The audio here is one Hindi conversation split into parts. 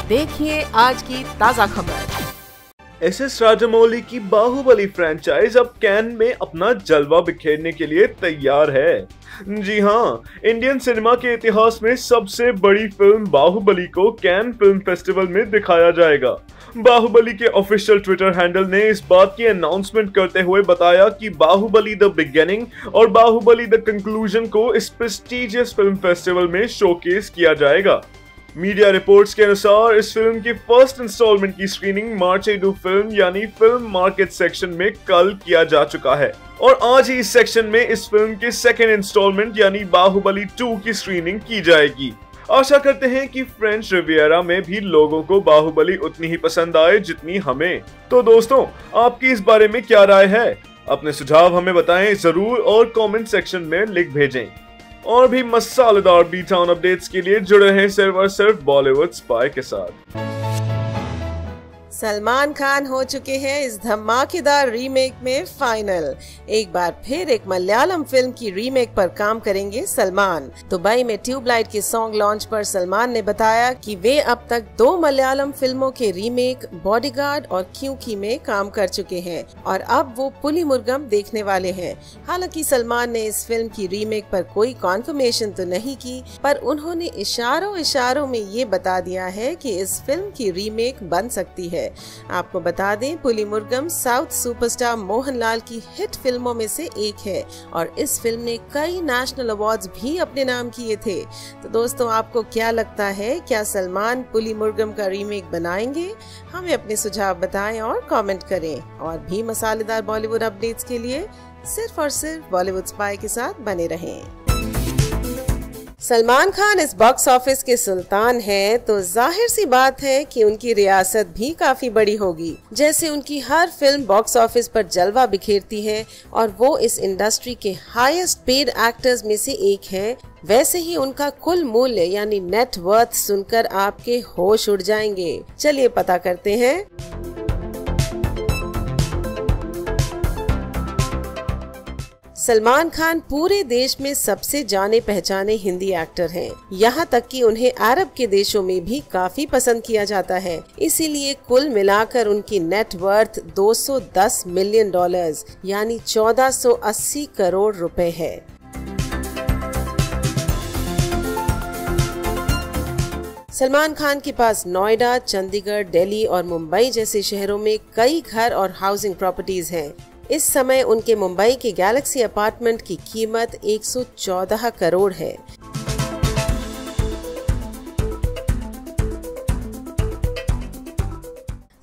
देखिए आज की ताजा खबर। एस राजामौली की बाहुबली फ्रेंचाइज अब कैन में अपना जलवा बिखेरने के लिए तैयार है। जी हाँ, इंडियन सिनेमा के इतिहास में सबसे बड़ी फिल्म बाहुबली को कैन फिल्म फेस्टिवल में दिखाया जाएगा। बाहुबली के ऑफिशियल ट्विटर हैंडल ने इस बात की अनाउंसमेंट करते हुए बताया कि बाहुबली द बिगिनिंग और बाहुबली द कंक्लूजन को इस प्रेस्टिजियस फिल्म फेस्टिवल में शोकेस किया जाएगा। मीडिया रिपोर्ट्स के अनुसार इस फिल्म की फर्स्ट इंस्टॉलमेंट की स्क्रीनिंग मार्च डू फिल्म यानी फिल्म मार्केट सेक्शन में कल किया जा चुका है और आज ही इस सेक्शन में इस फिल्म के सेकेंड इंस्टॉलमेंट यानी बाहुबली 2 की स्क्रीनिंग की जाएगी। आशा करते हैं कि फ्रेंच रिवियरा में भी लोगों को बाहुबली उतनी ही पसंद आए जितनी हमें। तो दोस्तों, आपकी इस बारे में क्या राय है? अपने सुझाव हमें बताएं जरूर और कमेंट सेक्शन में लिख भेजें। और भी मसालेदार बी टाउन अपडेट्स के लिए जुड़े हैं सिर्फ और सिर्फ बॉलीवुड स्पाई के साथ। सलमान खान हो चुके हैं इस धमाकेदार रीमेक में फाइनल। एक बार फिर एक मलयालम फिल्म की रीमेक पर काम करेंगे सलमान। दुबई में ट्यूबलाइट के सॉन्ग लॉन्च पर सलमान ने बताया कि वे अब तक 2 मलयालम फिल्मों के रीमेक बॉडीगार्ड और क्यूकी में काम कर चुके हैं और अब वो पुलिमुर्गम देखने वाले हैं। हालांकि सलमान ने इस फिल्म की रीमेक पर कोई कॉन्फर्मेशन तो नहीं की, पर उन्होंने इशारों में ये बता दिया है कि इस फिल्म की रीमेक बन सकती है। आपको बता दें, पुलिमुर्गम साउथ सुपरस्टार मोहनलाल की हिट फिल्मों में से एक है और इस फिल्म ने कई नेशनल अवार्ड्स भी अपने नाम किए थे। तो दोस्तों, आपको क्या लगता है, क्या सलमान पुलिमुर्गम का रीमेक बनाएंगे? हमें अपने सुझाव बताएं और कमेंट करें। और भी मसालेदार बॉलीवुड अपडेट्स के लिए सिर्फ और सिर्फ बॉलीवुड स्पाई के साथ बने रहें। सलमान खान इस बॉक्स ऑफिस के सुल्तान हैं, तो जाहिर सी बात है कि उनकी रियासत भी काफी बड़ी होगी। जैसे उनकी हर फिल्म बॉक्स ऑफिस पर जलवा बिखेरती है और वो इस इंडस्ट्री के हाईएस्ट पेड एक्टर्स में से एक है, वैसे ही उनका कुल मूल्य यानी नेट वर्थ सुनकर आपके होश उड़ जाएंगे। चलिए पता करते हैं। सलमान खान पूरे देश में सबसे जाने पहचाने हिंदी एक्टर हैं। यहाँ तक कि उन्हें अरब के देशों में भी काफी पसंद किया जाता है। इसीलिए कुल मिलाकर उनकी नेट वर्थ $210 मिलियन यानी 1480 करोड़ रुपए है। सलमान खान के पास नोएडा, चंडीगढ़, दिल्ली और मुंबई जैसे शहरों में कई घर और हाउसिंग प्रॉपर्टीज हैं। इस समय उनके मुंबई के गैलेक्सी अपार्टमेंट की कीमत 114 करोड़ है।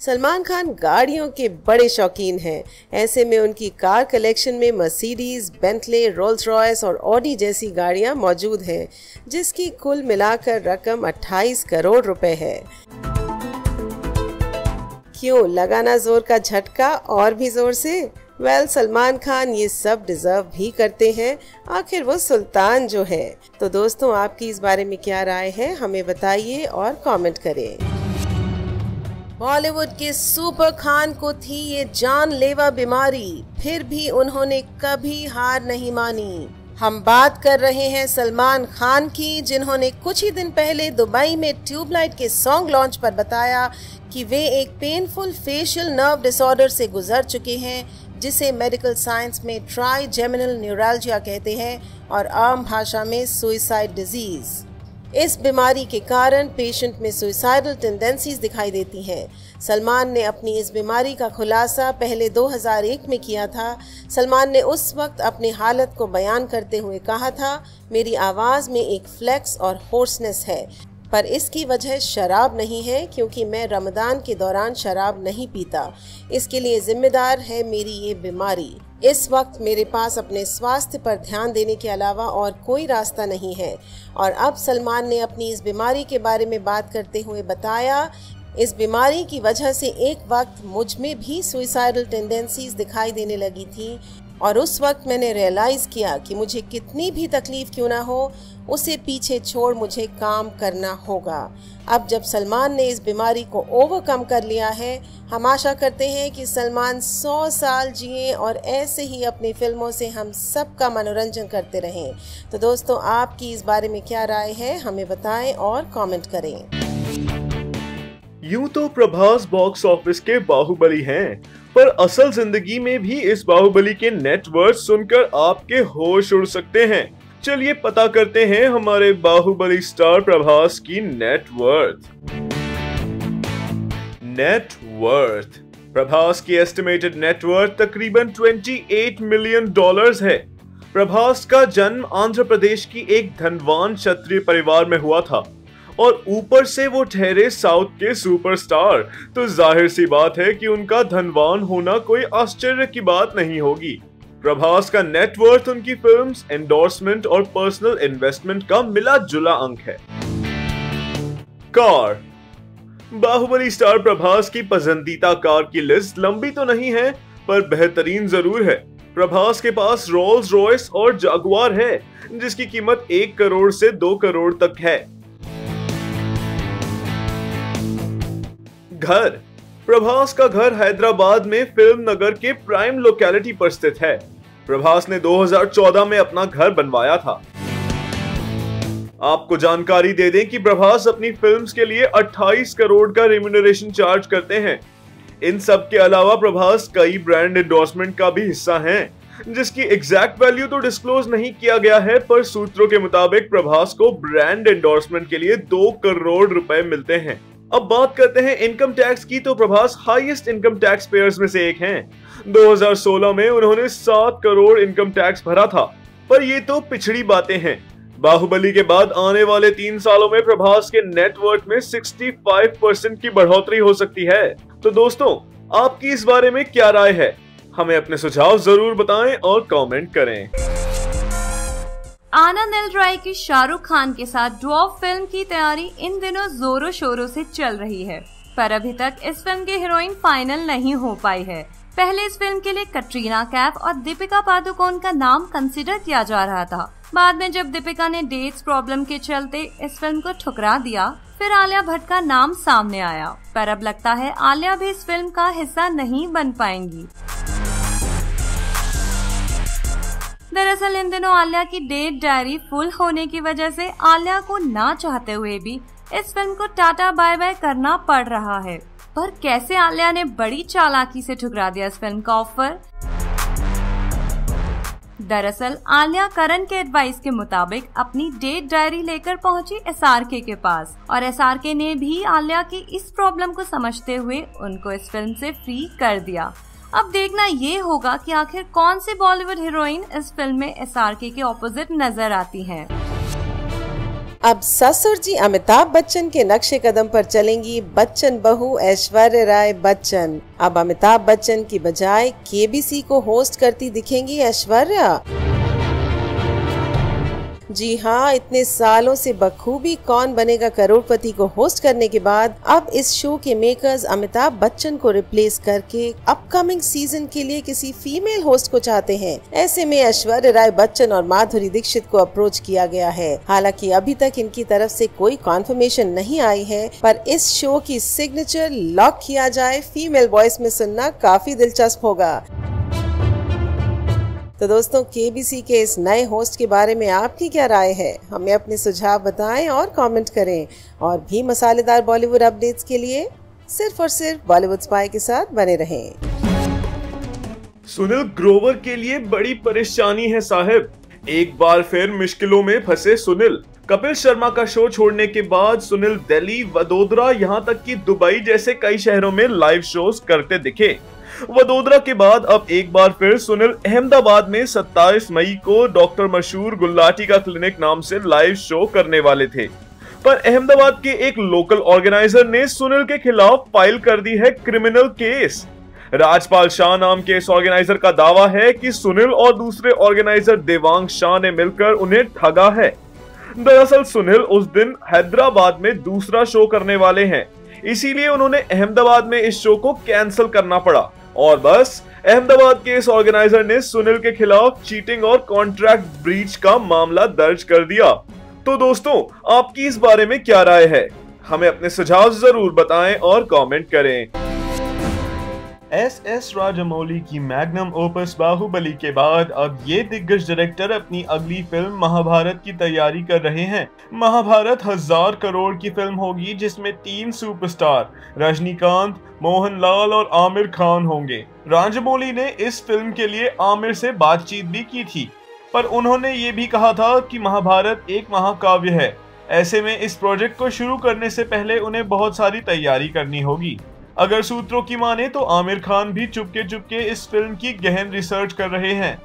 सलमान खान गाड़ियों के बड़े शौकीन हैं। ऐसे में उनकी कार कलेक्शन में मर्सिडीज, बेंटले, रोल्स रॉयस और ऑडी जैसी गाड़ियां मौजूद हैं, जिसकी कुल मिलाकर रकम 28 करोड़ रुपए है। क्यों लगाना जोर का झटका और भी जोर से? सलमान खान ये सब डिजर्व भी करते हैं, आखिर वो सुल्तान जो है। तो दोस्तों, आपकी इस बारे में क्या राय है, हमें बताइए और कमेंट करें। बॉलीवुड के सुपर खान को थी ये जानलेवा बीमारी, फिर भी उन्होंने कभी हार नहीं मानी। हम बात कर रहे हैं सलमान खान की, जिन्होंने कुछ ही दिन पहले दुबई में ट्यूबलाइट के सॉन्ग लॉन्च पर बताया कि वे एक पेनफुल फेशियल नर्व डिसऑर्डर से गुजर चुके हैं, जिसे मेडिकल साइंस में ट्राइजेमिनल न्यूरैल्जिया कहते हैं और आम भाषा में सुइसाइड डिजीज। इस बीमारी के कारण पेशेंट में सुइसाइडल टेंडेंसीज दिखाई देती हैं। सलमान ने अपनी इस बीमारी का खुलासा पहले 2001 में किया था। सलमान ने उस वक्त अपनी हालत को बयान करते हुए कहा था, मेरी आवाज़ में एक फ्लेक्स और होर्सनेस है, पर इसकी वजह शराब नहीं है, क्योंकि मैं रमज़ान के दौरान शराब नहीं पीता। इसके लिए जिम्मेदार है मेरी ये बीमारी। इस वक्त मेरे पास अपने स्वास्थ्य पर ध्यान देने के अलावा और कोई रास्ता नहीं है। और अब सलमान ने अपनी इस बीमारी के बारे में बात करते हुए बताया, इस बीमारी की वजह से एक वक्त मुझ में भी सुइसाइडल टेंडेंसीज दिखाई देने लगी थी और उस वक्त मैंने रियलाइज़ किया कि मुझे कितनी भी तकलीफ क्यों ना हो, उसे पीछे छोड़ मुझे काम करना होगा। अब जब सलमान ने इस बीमारी को ओवरकम कर लिया है, हम आशा करते हैं कि सलमान 100 साल जिए और ऐसे ही अपनी फिल्मों से हम सबका मनोरंजन करते रहें। तो दोस्तों, आपकी इस बारे में क्या राय है, हमें बताएं और कमेंट करें। यूं तो प्रभास बॉक्स ऑफिस के बाहुबली हैं, पर असल जिंदगी में भी इस बाहुबली के नेटवर्थ सुनकर आपके होश उड़ सकते हैं। चलिए पता करते हैं हमारे बाहुबली स्टार प्रभास की नेटवर्थ। नेटवर्थ। प्रभास की एस्टिमेटेड नेटवर्थ तकरीबन $28 मिलियन है। प्रभास का जन्म आंध्र प्रदेश की एक धनवान क्षत्रिय परिवार में हुआ था और ऊपर से वो ठहरे साउथ के सुपरस्टार, तो जाहिर सी बात है कि उनका धनवान होना कोई आश्चर्य की बात नहीं होगी। प्रभास का नेटवर्थ उनकी फिल्म्स, एंडोर्समेंट और पर्सनल इन्वेस्टमेंट का मिला जुला अंक है। कार। बाहुबली स्टार प्रभास की पसंदीदा कार की लिस्ट लंबी तो नहीं है, पर बेहतरीन जरूर है। प्रभास के पास रोल्स रॉयस और जागुआर है, जिसकी कीमत 1 करोड़ से 2 करोड़ तक है। घर। प्रभास का घर हैदराबाद में फिल्म नगर के प्राइम लोकेलिटी पर स्थित है। प्रभास ने 2014 में अपना घर बनवाया था। आपको जानकारी दे दें कि प्रभास अपनी फिल्म्स के लिए 28 करोड़ का रेम्यूनरेशन चार्ज करते हैं। इन सब के अलावा प्रभास कई ब्रांड एंडोर्समेंट का भी हिस्सा हैं, जिसकी एग्जैक्ट वैल्यू तो डिस्क्लोज नहीं किया गया है, पर सूत्रों के मुताबिक प्रभास को ब्रांड एंडोर्समेंट के लिए 2 करोड़ रुपए मिलते हैं। अब बात करते हैं इनकम टैक्स की, तो Prabhas highest income tax payers में से एक हैं। 2016 में उन्होंने 7 करोड़ इनकम टैक्स भरा था, पर ये तो पिछड़ी बातें हैं। बाहुबली के बाद आने वाले 3 सालों में प्रभास के नेटवर्थ में 65% की बढ़ोतरी हो सकती है। तो दोस्तों, आपकी इस बारे में क्या राय है? हमें अपने सुझाव जरूर बताएं और कमेंट करें। आनंद एल रॉय की शाहरुख खान के साथ ड्वार्फ फिल्म की तैयारी इन दिनों जोरों शोरों से चल रही है, पर अभी तक इस फिल्म की हीरोइन फाइनल नहीं हो पाई है। पहले इस फिल्म के लिए कटरीना कैफ और दीपिका पादुकोण का नाम कंसिडर किया जा रहा था। बाद में जब दीपिका ने डेट्स प्रॉब्लम के चलते इस फिल्म को ठुकरा दिया, फिर आलिया भट्ट का नाम सामने आया, पर अब लगता है आलिया भी इस फिल्म का हिस्सा नहीं बन पाएंगी। दरअसल इन दिनों आलिया की डेट डायरी फुल होने की वजह से आलिया को ना चाहते हुए भी इस फिल्म को टाटा बाय बाय करना पड़ रहा है। पर कैसे आलिया ने बड़ी चालाकी से ठुकरा दिया इस फिल्म का ऑफर? दरअसल आलिया करण के एडवाइस के मुताबिक अपनी डेट डायरी लेकर पहुंची SRK के पास, और SRK ने भी आलिया की इस प्रॉब्लम को समझते हुए उनको इस फिल्म से फ्री कर दिया। अब देखना ये होगा कि आखिर कौन सी बॉलीवुड हीरोइन इस फिल्म में SRK के ऑपोजिट नजर आती हैं। अब ससुर जी अमिताभ बच्चन के नक्शे कदम पर चलेंगी बच्चन बहू ऐश्वर्या राय बच्चन। अब अमिताभ बच्चन की बजाय KBC को होस्ट करती दिखेंगी ऐश्वर्या। जी हाँ, इतने सालों से बखूबी कौन बनेगा करोड़पति को होस्ट करने के बाद अब इस शो के मेकर्स अमिताभ बच्चन को रिप्लेस करके अपकमिंग सीजन के लिए किसी फीमेल होस्ट को चाहते हैं। ऐसे में ऐश्वर्या राय बच्चन और माधुरी दीक्षित को अप्रोच किया गया है। हालांकि अभी तक इनकी तरफ से कोई कॉन्फर्मेशन नहीं आई है, पर इस शो की सिग्नेचर लॉक किया जाए फीमेल वॉइस में सुनना काफी दिलचस्प होगा। तो दोस्तों, KBC के इस नए होस्ट के बारे में आपकी क्या राय है? हमें अपने सुझाव बताएं और कमेंट करें। और भी मसालेदार बॉलीवुड अपडेट्स के लिए सिर्फ और सिर्फ बॉलीवुड स्पाई के साथ बने रहें। सुनील ग्रोवर के लिए बड़ी परेशानी है साहब। एक बार फिर मुश्किलों में फंसे सुनील। कपिल शर्मा का शो छोड़ने के बाद सुनील दिल्ली, वडोदरा, यहाँ तक कि दुबई जैसे कई शहरों में लाइव शोज करते दिखे। वडोदरा के बाद अब एक बार फिर सुनील अहमदाबाद में 27 मई को डॉक्टर मशहूर गुलाटी का क्लिनिक नाम से लाइव शो करने वाले थे, पर अहमदाबाद के एक लोकल ऑर्गेनाइजर ने सुनील के खिलाफ फाइल कर दी है क्रिमिनल केस। राजपाल शाह नाम के इस ऑर्गेनाइजर का दावा है कि सुनील और दूसरे ऑर्गेनाइजर देवांग शाह ने मिलकर उन्हें ठगा है। दरअसल सुनील उस दिन हैदराबाद में दूसरा शो करने वाले हैं, इसीलिए उन्होंने अहमदाबाद में इस शो को कैंसिल करना पड़ा। और बस अहमदाबाद के इस ऑर्गेनाइजर ने सुनील के खिलाफ चीटिंग और कॉन्ट्रैक्ट ब्रीच का मामला दर्ज कर दिया। तो दोस्तों, आपकी इस बारे में क्या राय है? हमें अपने सुझाव जरूर बताएं और कमेंट करें। एस राजामौली की मैग्नम ओपस बाहुबली के बाद अब ये दिग्गज डायरेक्टर अपनी अगली फिल्म महाभारत की तैयारी कर रहे हैं। महाभारत 1000 करोड़ की फिल्म होगी जिसमें 3 सुपरस्टार रजनीकांत, मोहनलाल और आमिर खान होंगे। राजामौली ने इस फिल्म के लिए आमिर से बातचीत भी की थी, पर उन्होंने ये भी कहा था कि महाभारत एक महाकाव्य है। ऐसे में इस प्रोजेक्ट को शुरू करने से पहले उन्हें बहुत सारी तैयारी करनी होगी। अगर सूत्रों की माने तो आमिर खान भी चुपके इस फिल्म की गहन रिसर्च कर रहे हैं।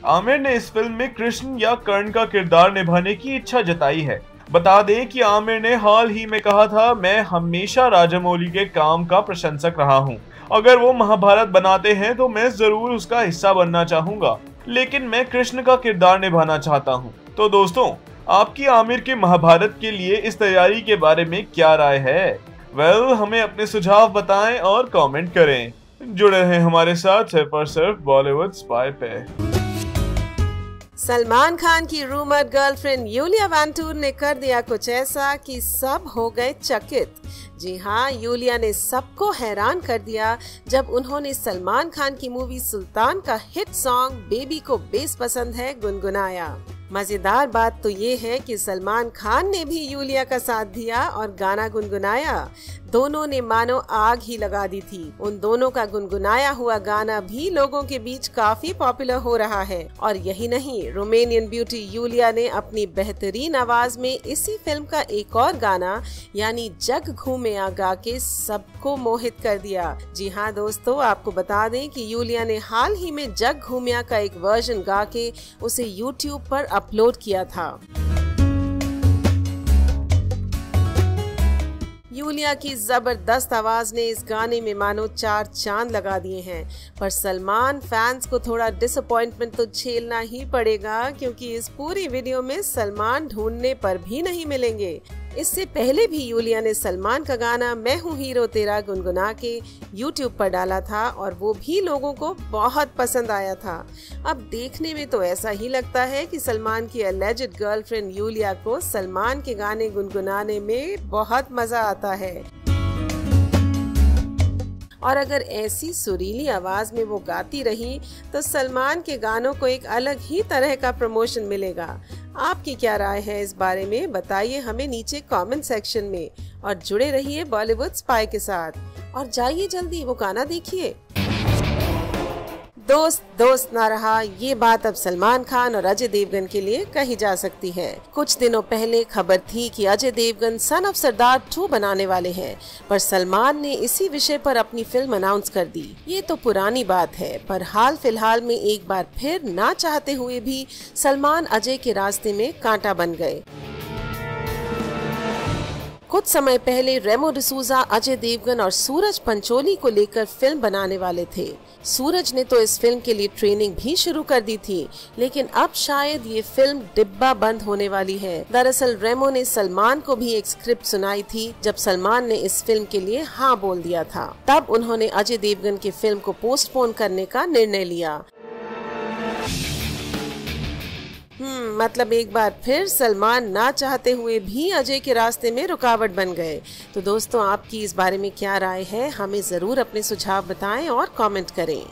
आमिर ने इस फिल्म में कृष्ण या कर्ण का किरदार निभाने की इच्छा जताई है। बता दें कि आमिर ने हाल ही में कहा था, मैं हमेशा राजामौली के काम का प्रशंसक रहा हूं। अगर वो महाभारत बनाते हैं तो मैं जरूर उसका हिस्सा बनना चाहूंगा, लेकिन मैं कृष्ण का किरदार निभाना चाहता हूं। तो दोस्तों, आपकी आमिर के महाभारत के लिए इस तैयारी के बारे में क्या राय है? हमें अपने सुझाव बताएं और कमेंट करें। जुड़े रहें हमारे साथ सिर्फ और सिर्फ बॉलीवुड स्पाई पे। सलमान खान की रूमर्ड गर्लफ्रेंड यूलिया वैंटूर ने कर दिया कुछ ऐसा कि सब हो गए चकित। जी हाँ, यूलिया ने सबको हैरान कर दिया जब उन्होंने सलमान खान की मूवी सुल्तान का हिट सॉन्ग बेबी को बेस पसंद है गुनगुनाया। मजेदार बात तो ये है कि सलमान खान ने भी यूलिया का साथ दिया और गाना गुनगुनाया। दोनों ने मानो आग ही लगा दी थी। उन दोनों का गुनगुनाया हुआ गाना भी लोगों के बीच काफी पॉपुलर हो रहा है। और यही नहीं, रोमानियन ब्यूटी यूलिया ने अपनी बेहतरीन आवाज में इसी फिल्म का एक और गाना यानी जग घूमिया गा के सबको मोहित कर दिया। जी हाँ दोस्तों, आपको बता दें कि यूलिया ने हाल ही में जग घूमिया का एक वर्जन गा के उसे YouTube पर अपलोड किया था। यूलिया की जबरदस्त आवाज ने इस गाने में मानो 4 चांद लगा दिए हैं। पर सलमान फैंस को थोड़ा डिसअपॉइंटमेंट तो झेलना ही पड़ेगा, क्योंकि इस पूरी वीडियो में सलमान ढूंढने पर भी नहीं मिलेंगे। इससे पहले भी यूलिया ने सलमान का गाना मैं हूँ हीरो तेरा गुनगुना के YouTube पर डाला था और वो भी लोगों को बहुत पसंद आया था। अब देखने में तो ऐसा ही लगता है कि सलमान की अलेज्ड गर्लफ्रेंड यूलिया को सलमान के गाने गुनगुनाने में बहुत मजा आता है। और अगर ऐसी सुरीली आवाज में वो गाती रही तो सलमान के गानों को एक अलग ही तरह का प्रमोशन मिलेगा। आपकी क्या राय है इस बारे में? बताइए हमें नीचे कमेंट सेक्शन में। और जुड़े रहिए बॉलीवुड स्पाई के साथ और जाइए जल्दी वो गाना देखिए। दोस्त ना रहा, ये बात अब सलमान खान और अजय देवगन के लिए कही जा सकती है। कुछ दिनों पहले खबर थी कि अजय देवगन सन ऑफ सरदार 2 बनाने वाले हैं, पर सलमान ने इसी विषय पर अपनी फिल्म अनाउंस कर दी। ये तो पुरानी बात है, पर हाल फिलहाल में एक बार फिर ना चाहते हुए भी सलमान अजय के रास्ते में कांटा बन गए। कुछ समय पहले रेमो डिसूजा अजय देवगन और सूरज पंचोली को लेकर फिल्म बनाने वाले थे। सूरज ने तो इस फिल्म के लिए ट्रेनिंग भी शुरू कर दी थी, लेकिन अब शायद ये फिल्म डिब्बा बंद होने वाली है। दरअसल रेमो ने सलमान को भी एक स्क्रिप्ट सुनाई थी जब सलमान ने इस फिल्म के लिए हाँ बोल दिया था। तब उन्होंने अजय देवगन की फिल्म को पोस्टपोन करने का निर्णय लिया। मतलब एक बार फिर सलमान ना चाहते हुए भी अजय के रास्ते में रुकावट बन गए। तो दोस्तों, आपकी इस बारे में क्या राय है? हमें जरूर अपने सुझाव बताएं और कमेंट करें।